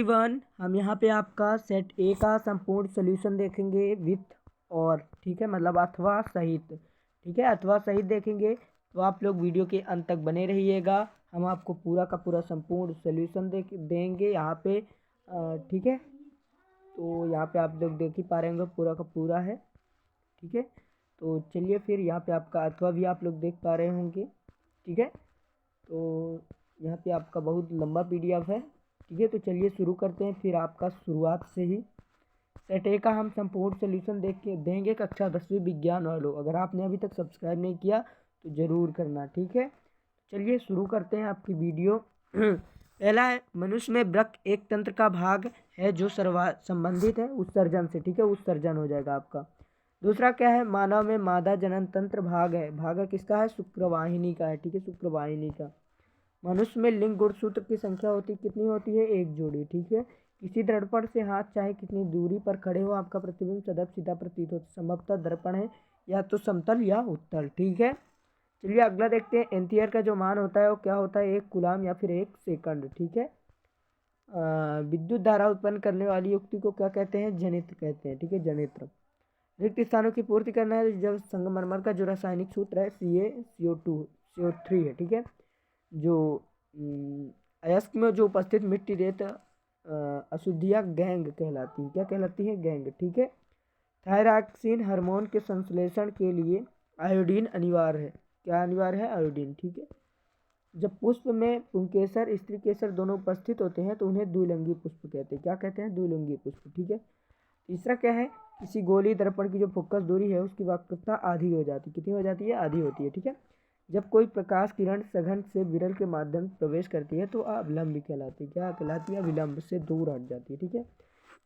One हम यहाँ पे आपका सेट ए का संपूर्ण सोल्यूशन देखेंगे विथ और, ठीक है, मतलब अथवा सहित, ठीक है, अथवा सहित देखेंगे। तो आप लोग वीडियो के अंत तक बने रहिएगा, हम आपको पूरा का पूरा संपूर्ण सोल्यूशन देंगे यहाँ पे, ठीक है। तो यहाँ पे आप लोग देख ही पा रहे होंगे पूरा का पूरा है, ठीक है। तो चलिए फिर यहाँ पे आपका अथवा भी आप लोग देख पा रहे होंगे, ठीक है। तो यहाँ पे आपका बहुत लंबा पीडीएफ है, ठीक है। तो चलिए शुरू करते हैं फिर आपका शुरुआत से ही। सेट ए का हम संपूर्ण सोल्यूशन देख के देंगे कक्षा 10वीं विज्ञान वालों। अगर आपने अभी तक सब्सक्राइब नहीं किया तो ज़रूर करना, ठीक है। चलिए शुरू करते हैं आपकी वीडियो। पहला है, मनुष्य में वृक्क एक तंत्र का भाग है जो संबंधित है उत्सर्जन से, ठीक है, उत्सर्जन हो जाएगा आपका। दूसरा क्या है, मानव में मादा जनन तंत्र भाग है, भाग किसका है, शुक्रवाहिनी का है, ठीक है, शुक्रवाहिनी का। मनुष्य में लिंग गुणसूत्र की संख्या कितनी होती है, एक जोड़ी, ठीक है। किसी दर्पण से हाथ चाहे कितनी दूरी पर खड़े हो आपका प्रतिबिंब सदैव सीधा प्रतीत होता है। संभवतः दर्पण है या तो समतल या उत्तल, ठीक है। चलिए अगला देखते हैं, एम्पियर का जो मान होता है वो क्या होता है, 1 कूलाम या फिर 1 सेकंड, ठीक है। विद्युत धारा उत्पन्न करने वाली युक्ति को क्या कहते हैं, जनित्र कहते हैं, ठीक है, जनित्र। रिक्त स्थानों की पूर्ति करना है, जब संगमरमर का जो रासायनिक सूत्र है CaCO2CO3 है, ठीक है। जो अयस्क में जो उपस्थित मिट्टी रेत अशुद्धियाँ गैंग कहलाती हैं, क्या कहलाती हैं, गैंग, ठीक है। थायरॉक्सिन हार्मोन के संश्लेषण के लिए आयोडीन अनिवार्य है, क्या अनिवार्य है, आयोडीन, ठीक है। जब पुष्प में पुंकेसर स्त्री केसर दोनों उपस्थित होते हैं तो उन्हें द्विलिंगी पुष्प कहते हैं, क्या कहते हैं, द्विलिंगी पुष्प, ठीक है। तीसरा क्या है, किसी गोली दर्पण की जो फोकस दूरी है उसकी वक्रता आधी हो जाती है, कितनी हो जाती है, आधी होती है, ठीक है। जब कोई प्रकाश किरण सघन से विरल के माध्यम से प्रवेश करती है तो अविलंब कहलाती है, क्या कहलाती है, विलंब से दूर हट जाती है, ठीक है।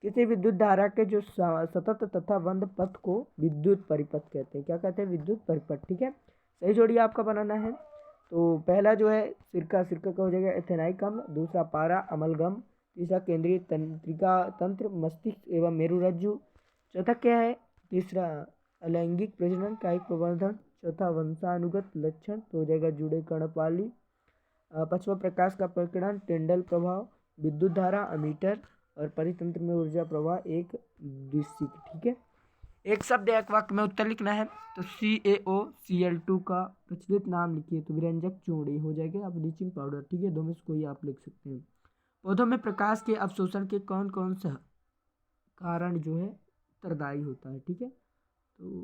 किसी विद्युत धारा के जो सतत तथा बंद पथ को विद्युत परिपथ कहते हैं, क्या कहते हैं, विद्युत परिपथ, ठीक है। सही जोड़ी आपका बनाना है। तो पहला जो है सिरका का हो जाएगा एथेनाइक अम्ल, दूसरा पारा अमलगम, तीसरा केंद्रीय तंत्रिका तंत्र मस्तिष्क एवं मेरुरज्जु, चौथा क्या है, तीसरा अलैंगिक प्रजनन कायिक प्रवर्धन, चौथा वंशानुगत लक्षण तो हो जाएगा जुड़े कर्णपाली, पांचवा प्रकाश का प्रकीर्णन टेंडल प्रभाव, विद्युत धारा अमीटर, और परितंत्र में ऊर्जा प्रवाह एक द्विसिक, ठीक है। एक शब्द एक वाक्य में उत्तर लिखना है, तो CaOCl2 का प्रचलित नाम लिखिए, तो विरंजक चूड़ी हो जाएगा, आप ब्लीचिंग पाउडर, ठीक है, दो में से कोई आप लिख सकते हैं। पौधों में प्रकाश के अवशोषण के कौन कौन सा कारण जो है उत्तरदायी होता है, ठीक है। तो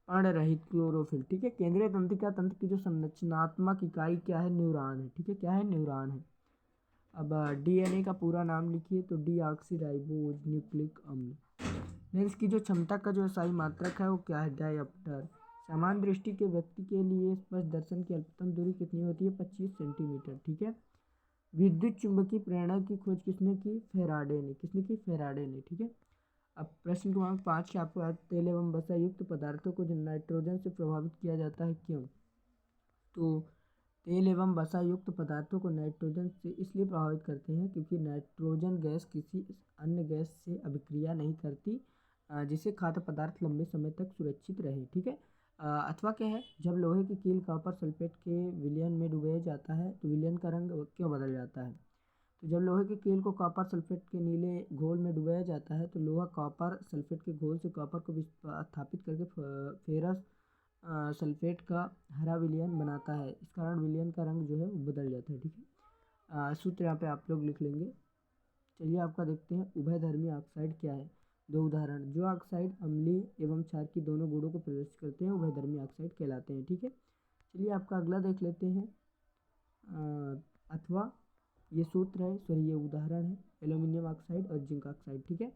पर्णरहित क्लोरोफिल, ठीक है। केंद्रीय तंत्रिका तंत्र की जो संरचनात्मक इकाई क्या है, न्यूरॉन है, ठीक है, क्या है, न्यूरॉन है। अब DNA का पूरा नाम लिखिए, तो डीऑक्सीराइबोज न्यूक्लिक अम्ल। लेंस की जो क्षमता का जो SI मात्रक है वो क्या है, डायप्टर। समान दृष्टि के व्यक्ति के लिए स्पष्ट दर्शन की अल्पतम दूरी कितनी होती है, 25 सेंटीमीटर, ठीक है। विद्युत चुंबकीय प्रेरणा की खोज किसने की, फेराडे ने, किसने की, फेराडे ने, ठीक है। अब प्रश्न क्रमांक 5 के आपको तेल एवं वसा युक्त पदार्थों को नाइट्रोजन से प्रभावित किया जाता है, क्यों। तो तेल एवं वसा युक्त पदार्थों को नाइट्रोजन से इसलिए प्रभावित करते हैं क्योंकि नाइट्रोजन गैस किसी अन्य गैस से अभिक्रिया नहीं करती, जिससे खाद्य पदार्थ लंबे समय तक सुरक्षित रहे, ठीक है। अथवा क्या है, जब लोहे की कील कॉपर सल्फेट के विलयन में डुबाया जाता है तो विलयन का रंग क्यों बदल जाता है। तो जब लोहे की कील को कॉपर सल्फेट के नीले घोल में डुबाया जाता है तो लोहा कॉपर सल्फेट के घोल से कॉपर को विस्थापित करके फेरस सल्फेट का हरा विलयन बनाता है, इस कारण विलयन का रंग जो है वो बदल जाता है, ठीक है। सूत्र यहाँ पे आप लोग लिख लेंगे। चलिए आपका देखते हैं, उभयधर्मी ऑक्साइड क्या है। दो उदाहरण, जो ऑक्साइड अम्लीय एवं क्षार की दोनों गुणों को प्रदर्शित करते हैं उभयधर्मी ऑक्साइड कहलाते हैं, ठीक है। चलिए आपका अगला देख लेते हैं, अथवा ये सूत्र है, सॉरी ये उदाहरण है, एल्यूमिनियम ऑक्साइड और जिंक ऑक्साइड, ठीक है।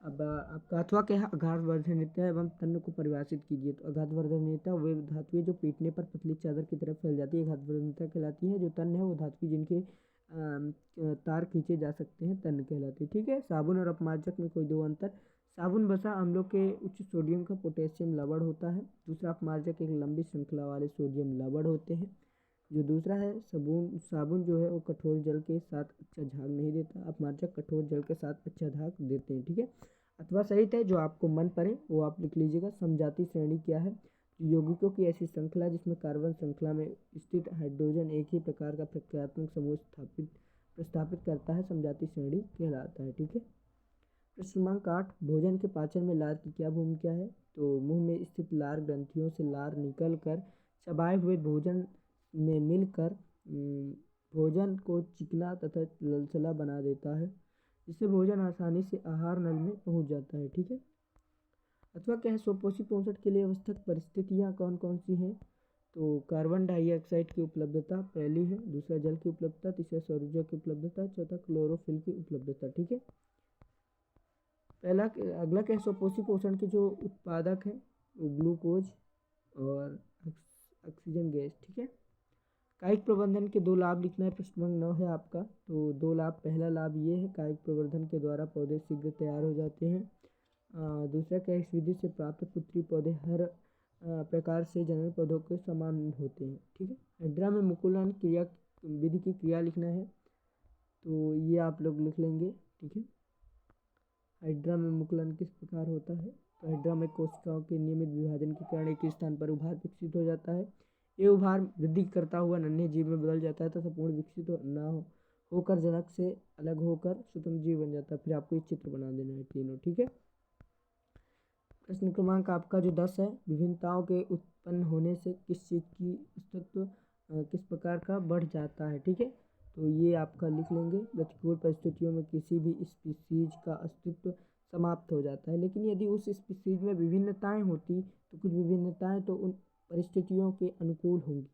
अब आपका अथवा क्या है, आघातवर्धनीयता एवं तन्य को परिभाषित कीजिए। तो आघातवर्धनीयता वे धातुएं जो पीटने पर पतली चादर की तरफ फैल जाती है आघातवर्धनीयता कहलाती है। जो तन्य है वो धातु जिनके तार खींचे जा सकते हैं तन्य कहलाती है, ठीक है। साबुन और अपमार्जक में कोई दो अंतर, साबुन वसा अम्लों के उच्च सोडियम का पोटेशियम लवण होता है, दूसरा अपमार्जक एक लंबी श्रृंखला वाले सोडियम लवण होते हैं। जो दूसरा है साबुन जो है वो कठोर जल के साथ अच्छा झाग नहीं देता, अपमार्जक कठोर जल के साथ अच्छा झाग देते हैं, ठीक है। अथवा सहित है, जो आपको मन पड़े वो आप लिख लीजिएगा। समजाति श्रेणी क्या है, यौगिकों की ऐसी श्रृंखला जिसमें कार्बन श्रृंखला में स्थित हाइड्रोजन एक ही प्रकार का प्रक्रियात्मक समूह स्थापित प्रस्थापित करता है समझाती श्रेणी कहलाता है। ठीक है। प्रश्न क्रमांक 8, भोजन के पाचन में लार की क्या भूमिका है? तो मुंह में स्थित लार ग्रंथियों से लार निकल कर चबाए हुए भोजन में मिलकर भोजन को चिकना तथा ललचला बना देता है, जिससे भोजन आसानी से आहार नल में पहुंच जाता है। ठीक है। अथवा क्या है, स्वपोषी पोषण के लिए आवश्यक परिस्थितियां कौन कौन सी हैं? तो कार्बन डाइऑक्साइड की उपलब्धता पहली है, दूसरा जल की उपलब्धता, तीसरा सौर ऊर्जा की उपलब्धता, चौथा क्लोरोफिल की उपलब्धता। ठीक है। अगला क्या है, स्वपोषी पोषण के जो उत्पादक हैं वो ग्लूकोज और ऑक्सीजन गैस। ठीक है। कायिक प्रबंधन के 2 लाभ लिखना है। प्रश्न क्रमांक 9 है आपका। तो 2 लाभ, पहला लाभ ये है, कायिक प्रवर्धन के द्वारा पौधे शीघ्र तैयार हो जाते हैं। दूसरा क्या, इस विधि से प्राप्त पुत्री पौधे हर प्रकार से जनन पौधों के समान होते हैं। ठीक है। हाइड्रा में मुकुलन क्रिया विधि की क्रिया लिखना है, तो ये आप लोग लिख लेंगे। ठीक है। हाइड्रा में मुकुलन किस प्रकार होता है? तो हाइड्रा में कोशिकाओं के नियमित विभाजन के कारण एक स्थान पर उभार विकसित हो जाता है। ये उभार वृद्धि करता हुआ नन्हे जीव में बदल जाता है तथा पूर्ण विकसित होकर जनक से अलग होकर स्वतंत्र जीव बन जाता है। फिर आपको ये चित्र बना देना है तीनों। ठीक है। प्रश्न क्रमांक आपका जो 10 है, विभिन्नताओं के उत्पन्न होने से किस चीज़ की अस्तित्व किस प्रकार का बढ़ जाता है? ठीक है। तो ये आपका लिख लेंगे, प्रतिकूल परिस्थितियों में किसी भी स्पीसीज का अस्तित्व समाप्त हो जाता है, लेकिन यदि उस स्पीसीज में विभिन्नताएं होती तो कुछ विभिन्नताएं तो उन परिस्थितियों के अनुकूल होंगी,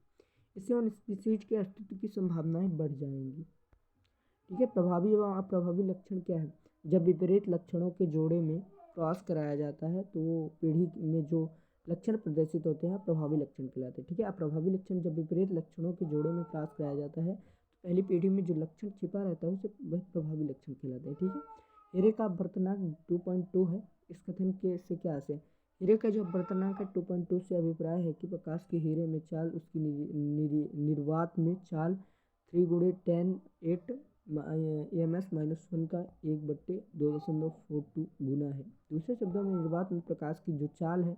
इससे उन स्पीसीज के अस्तित्व की संभावनाएं बढ़ जाएंगी। ठीक है। प्रभावी व अप्रभावी लक्षण क्या है? जब विपरीत लक्षणों के जोड़े में क्रॉस कराया जाता है तो वो पीढ़ी में जो लक्षण प्रदर्शित होते हैं प्रभावी लक्षण कहलाते हैं। ठीक है। अप्रभावी लक्षण, जब विपरीत लक्षणों के जोड़े में क्रॉस कराया जाता है तो पहली पीढ़ी में जो लक्षण छिपा रहता है उसे वह प्रभावी लक्षण कहलाते हैं। ठीक है। हीरे का अपवर्तनांक 2.2 है। इस कथन के से क्या आशय? हीरे का जो अपवर्तनांक है 2.2 से अभिप्राय है कि प्रकाश के हीरे में चाल उसकी निर्वात में चाल 3 × 10⁸ EMS-1 का 1/2.42 गुना है। दूसरे शब्दों में निर्वात में प्रकाश की जो चाल है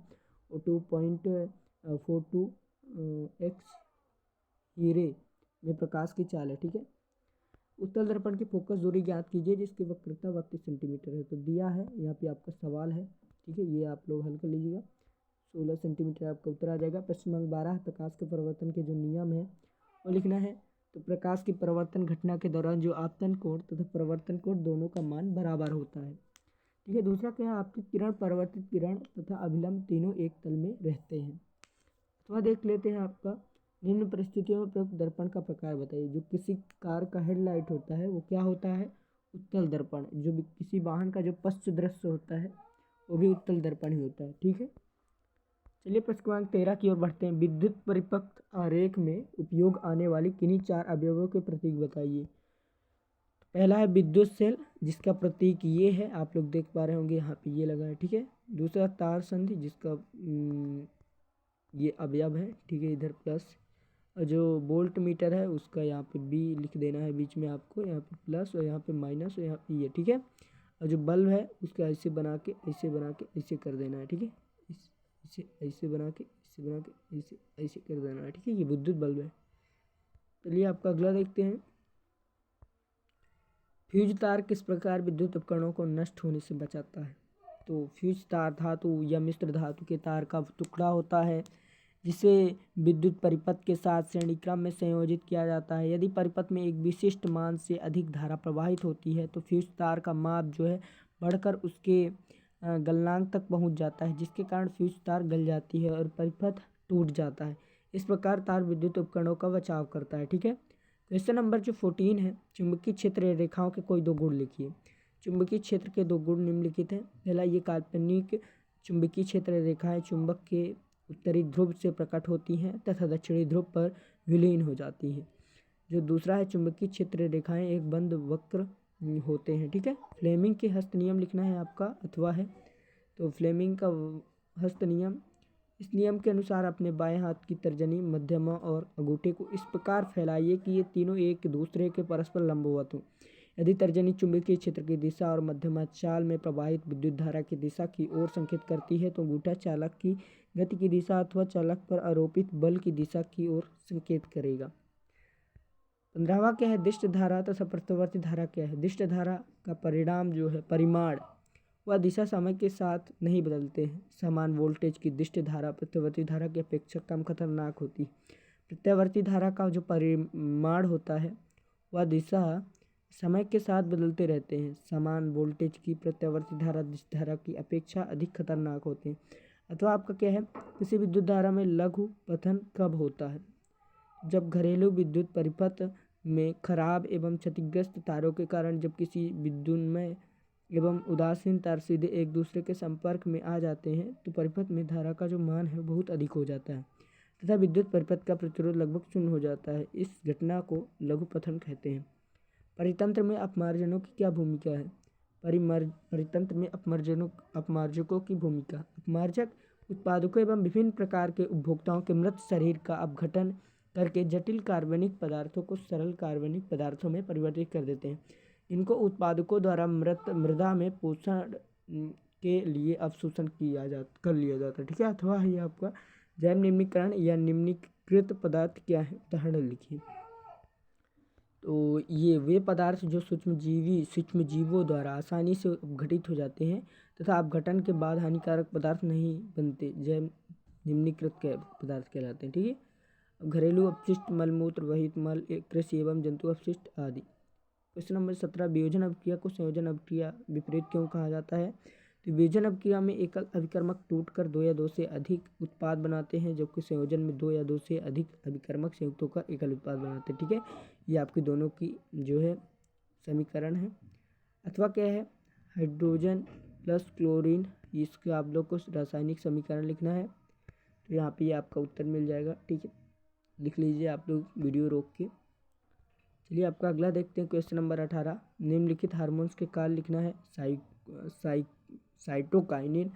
वो 2.42 x हीरे में प्रकाश की चाल है। ठीक है। उत्तल दर्पण की फोकस दूरी ज्ञात कीजिए जिसकी वक्रता 32 सेंटीमीटर है। तो दिया है, यहाँ पे आपका सवाल है। ठीक है। ये आप लोग हल कर लीजिएगा। 16 सेंटीमीटर आपका उत्तर आ जाएगा। प्रश्न नंबर 12, प्रकाश के परिवर्तन के जो नियम है वो लिखना है। तो प्रकाश की परिवर्तन घटना के दौरान जो आपतन कोण तथा परिवर्तन कोण दोनों का मान बराबर होता है। ठीक है। दूसरा क्या है, आपकी किरण, परावर्तित किरण तथा अभिलंब तीनों एक तल में रहते हैं। अथवा देख लेते हैं आपका, निम्न परिस्थितियों में प्रयुक्त दर्पण का प्रकार बताइए। जो किसी कार का हेडलाइट होता है वो क्या होता है? उत्तल दर्पण। जो भी किसी वाहन का जो पश्च दृश्य होता है वो भी उत्तल दर्पण ही होता है। ठीक है। चलिए प्रश्न क्रमांक 13 की ओर बढ़ते हैं। विद्युत परिपथ आरेख में उपयोग आने वाली किन्हीं 4 अवयवों के प्रतीक बताइए। पहला है विद्युत सेल, जिसका प्रतीक ये है, आप लोग देख पा रहे होंगे यहाँ पे ये लगा है। ठीक है। दूसरा तार संधि, जिसका ये अवयव है। ठीक है। इधर प्लस, और जो वोल्ट मीटर है उसका यहाँ पे बी लिख देना है बीच में आपको, यहाँ पे प्लस और यहाँ पे माइनस और यहाँ पे ये। ठीक है। और जो बल्ब है उसका ऐसे बना के ऐसे कर देना है। ठीक है। इसे ऐसे बना के ऐसे कर देना है। ठीक है। ये विद्युत बल्ब है। चलिए आपका अगला देखते हैं। फ्यूज तार किस प्रकार विद्युत उपकरणों को नष्ट होने से बचाता है? तो फ्यूज तार धातु या मिश्र धातु के तार का टुकड़ा होता है जिसे विद्युत परिपथ के साथ श्रेणी क्रम में संयोजित किया जाता है। यदि परिपथ में एक विशिष्ट मान से अधिक धारा प्रवाहित होती है तो फ्यूज तार का माप जो है बढ़कर उसके गलनांक तक पहुंच जाता है, जिसके कारण फ्यूज तार गल जाती है और परिपथ टूट जाता है। इस प्रकार तार विद्युत उपकरणों का बचाव करता है। ठीक है। क्वेश्चन नंबर जो 14 है, चुंबकीय क्षेत्र रेखाओं के कोई 2 गुण लिखिए। चुंबकीय क्षेत्र के 2 गुण निम्नलिखित हैं। पहला, ये काल्पनिक चुंबकीय क्षेत्र रेखाएं चुंबक के उत्तरी ध्रुव से प्रकट होती हैं तथा दक्षिणी ध्रुव पर विलीन हो जाती हैं। जो दूसरा है, चुंबकीय क्षेत्र रेखाएं एक बंद वक्र होते हैं। ठीक है। फ्लेमिंग के हस्त नियम लिखना है आपका, अथवा है। तो फ्लेमिंग का हस्त नियम, इस नियम के अनुसार अपने बाएं हाथ की तर्जनी, मध्यमा और अंगूठे को इस प्रकार फैलाइए कि ये तीनों एक दूसरे के परस्पर लंबवत हों। यदि तर्जनी चुंबकीय क्षेत्र की दिशा और मध्यमा चाल में प्रवाहित विद्युत धारा की दिशा की ओर संकेत करती है तो अंगूठा चालक की गति की दिशा अथवा चालक पर आरोपित बल की दिशा की ओर संकेत करेगा। 15वां क्या है, दिष्ट धारा तथा प्रत्यावर्ती धारा क्या है। दिष्ट धारा का परिणाम जो है, परिमाण वह दिशा समय के साथ नहीं बदलते हैं। समान वोल्टेज की दिष्ट धारा प्रत्यावर्ती धारा की अपेक्षा कम खतरनाक होती है। प्रत्यावर्ती धारा का जो परिमाण होता है वह दिशा समय के साथ बदलते रहते हैं। समान वोल्टेज की प्रत्यावर्ती धारा दिष्ट धारा की अपेक्षा अधिक खतरनाक होते हैं। अथवा आपका क्या है, किसी विद्युत धारा में लघु पतन कब होता है, जब घरेलू विद्युत परिपथ में खराब एवं क्षतिग्रस्त तारों के कारण जब किसी विद्युन्मय एवं उदासीन तार सीधे एक दूसरे के संपर्क में आ जाते हैं तो परिपथ में धारा का जो मान है बहुत अधिक हो जाता है तथा विद्युत परिपथ का प्रतिरोध लगभग शून्य हो जाता है। इस घटना को लघु पतन कहते हैं। परितंत्र में अपमार्जनों की क्या भूमिका है। परितंत्र में अपमार्जकों की भूमिका। अपमार्जक उत्पादकों एवं विभिन्न प्रकार के उपभोक्ताओं के मृत शरीर का अपघटन करके जटिल कार्बनिक पदार्थों को सरल कार्बनिक पदार्थों में परिवर्तित कर देते हैं। इनको उत्पादकों द्वारा मृदा में पोषण के लिए अवशोषण कर लिया जाता है। ठीक है। अथवा ये आपका जैव निम्नीकरण या निम्नीकृत पदार्थ क्या है, उदाहरण लिखिए। तो ये वे पदार्थ जो सूक्ष्म जीवों द्वारा आसानी से अपघटित हो जाते हैं तथा अपघटन के बाद हानिकारक पदार्थ नहीं बनते, जैव निम्नीकृत पदार्थ कहलाते हैं। ठीक है। घरेलू अपशिष्ट, मलमूत्र, वहित मल, कृषि एवं जंतु अपशिष्ट आदि। क्वेश्चन नंबर 17, वियोजन अभिक्रिया को संयोजन अभिक्रिया विपरीत क्यों कहा जाता है। तो वियोजन अभिक्रिया में एकल अभिकर्मक टूटकर 2 या 2 से अधिक उत्पाद बनाते हैं, जबकि संयोजन में 2 या 2 से अधिक अभिकर्मक संयुक्त होकर एकल उत्पाद बनाते हैं। ठीक है। ये आपकी दोनों की जो है समीकरण है। अथवा क्या है, हाइड्रोजन प्लस क्लोरीन, इसके आप लोग को रासायनिक समीकरण लिखना है। तो यहाँ पे आपका उत्तर मिल जाएगा। ठीक है, लिख लीजिए आप लोग वीडियो रोक के। चलिए आपका अगला देखते हैं। क्वेश्चन नंबर 18, निम्नलिखित हार्मोन्स के कार्य लिखना है। साइटोकाइनिन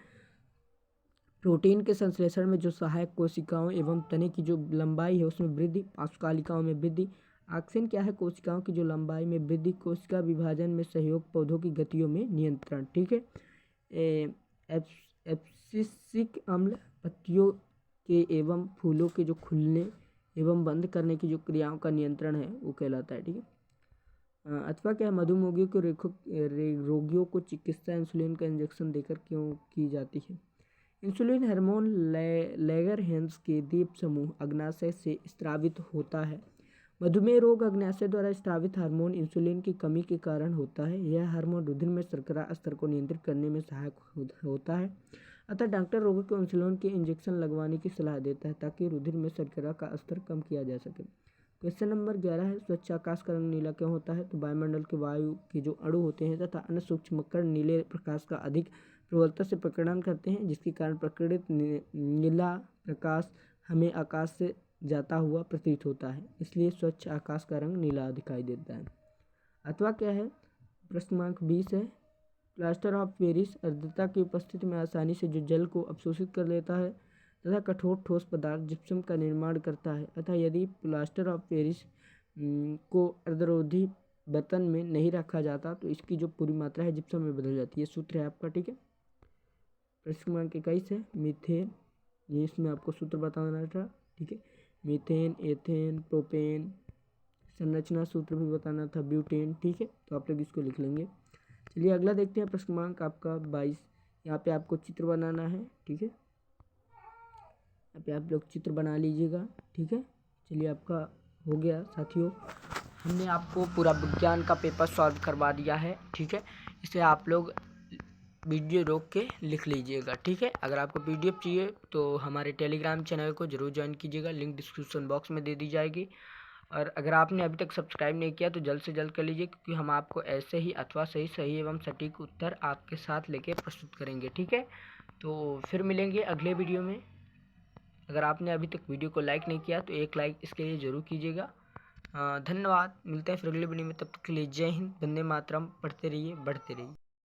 प्रोटीन के संश्लेषण में जो सहायक कोशिकाओं एवं तने की जो लंबाई है उसमें वृद्धि, पार्श्वकालिकाओं में वृद्धि। ऑक्सिन क्या है, कोशिकाओं की जो लंबाई में वृद्धि, कोशिका विभाजन में सहयोग, पौधों की गतियों में नियंत्रण। ठीक है। एब्सिसिक अम्ल पत्तियों के एवं फूलों के जो खुलने एवं बंद करने की जो क्रियाओं का नियंत्रण है वो कहलाता है। ठीक है। अथवा क्या है, मधुमेह के रोगियों को चिकित्सा इंसुलिन का इंजेक्शन देकर क्यों की जाती है। इंसुलिन हार्मोन लैंगरहैंस के द्वीप समूह अग्नाशय से स्रावित होता है। मधुमेह रोग अग्नाशय द्वारा स्रावित हार्मोन इंसुलिन की कमी के कारण होता है। यह हार्मोन रुधिर में शर्करा स्तर को नियंत्रित करने में सहायक होता है। अतः डॉक्टर रोगी को इंसुलिन के इंजेक्शन लगवाने की सलाह देता है ताकि रुधिर में शर्करा का स्तर कम किया जा सके। क्वेश्चन नंबर 11 है, स्वच्छ आकाश का रंग नीला क्यों होता है। तो वायुमंडल के वायु के जो अणु होते हैं तथा अन्य सूक्ष्म कण नीले प्रकाश का अधिक प्रबलता से प्रकटन करते हैं, जिसके कारण प्रकटित नीला प्रकाश हमें आकाश से जाता हुआ प्रतीत होता है, इसलिए स्वच्छ आकाश का रंग नीला दिखाई देता है। अथवा क्या है, प्रश्न क्रमांक 20 है, प्लास्टर ऑफ पेरिस आर्द्रता की उपस्थिति में आसानी से जो जल को अवशोषित कर लेता है तथा कठोर ठोस पदार्थ जिप्सम का निर्माण करता है। अतः यदि प्लास्टर ऑफ पेरिस को अर्धरोधी बर्तन में नहीं रखा जाता तो इसकी जो पूरी मात्रा है जिप्सम में बदल जाती है। सूत्र है आपका। ठीक है। प्रश्न क्रमांक 21 है, मीथेन, ये इसमें आपको सूत्र बताना था। ठीक है। मीथेन, एथेन, प्रोपेन, संरचना सूत्र भी बताना था, ब्यूटेन। ठीक है। तो आप लोग इसको लिख लेंगे। चलिए अगला देखते हैं। प्रश्न क्रमांक आपका 22, यहाँ पे आपको चित्र बनाना है। ठीक है। यहाँ पे आप लोग चित्र बना लीजिएगा। ठीक है। चलिए आपका हो गया साथियों, हमने आपको पूरा विज्ञान का पेपर सॉल्व करवा दिया है। ठीक है। इसे आप लोग वीडियो रोक के लिख लीजिएगा। ठीक है। अगर आपको पीडीएफ चाहिए तो हमारे टेलीग्राम चैनल को जरूर ज्वाइन कीजिएगा, लिंक डिस्क्रिप्शन बॉक्स में दे दी जाएगी। और अगर आपने अभी तक सब्सक्राइब नहीं किया तो जल्द से जल्द कर लीजिए, क्योंकि हम आपको ऐसे ही अथवा सही एवं सटीक उत्तर आपके साथ लेके प्रस्तुत करेंगे। ठीक है। तो फिर मिलेंगे अगले वीडियो में। अगर आपने अभी तक वीडियो को लाइक नहीं किया तो एक लाइक इसके लिए ज़रूर कीजिएगा। धन्यवाद। मिलते हैं फिर अगले वीडियो में, तब तक के लिए जय हिंद, वंदे मातरम। पढ़ते रहिए, बढ़ते रहिए।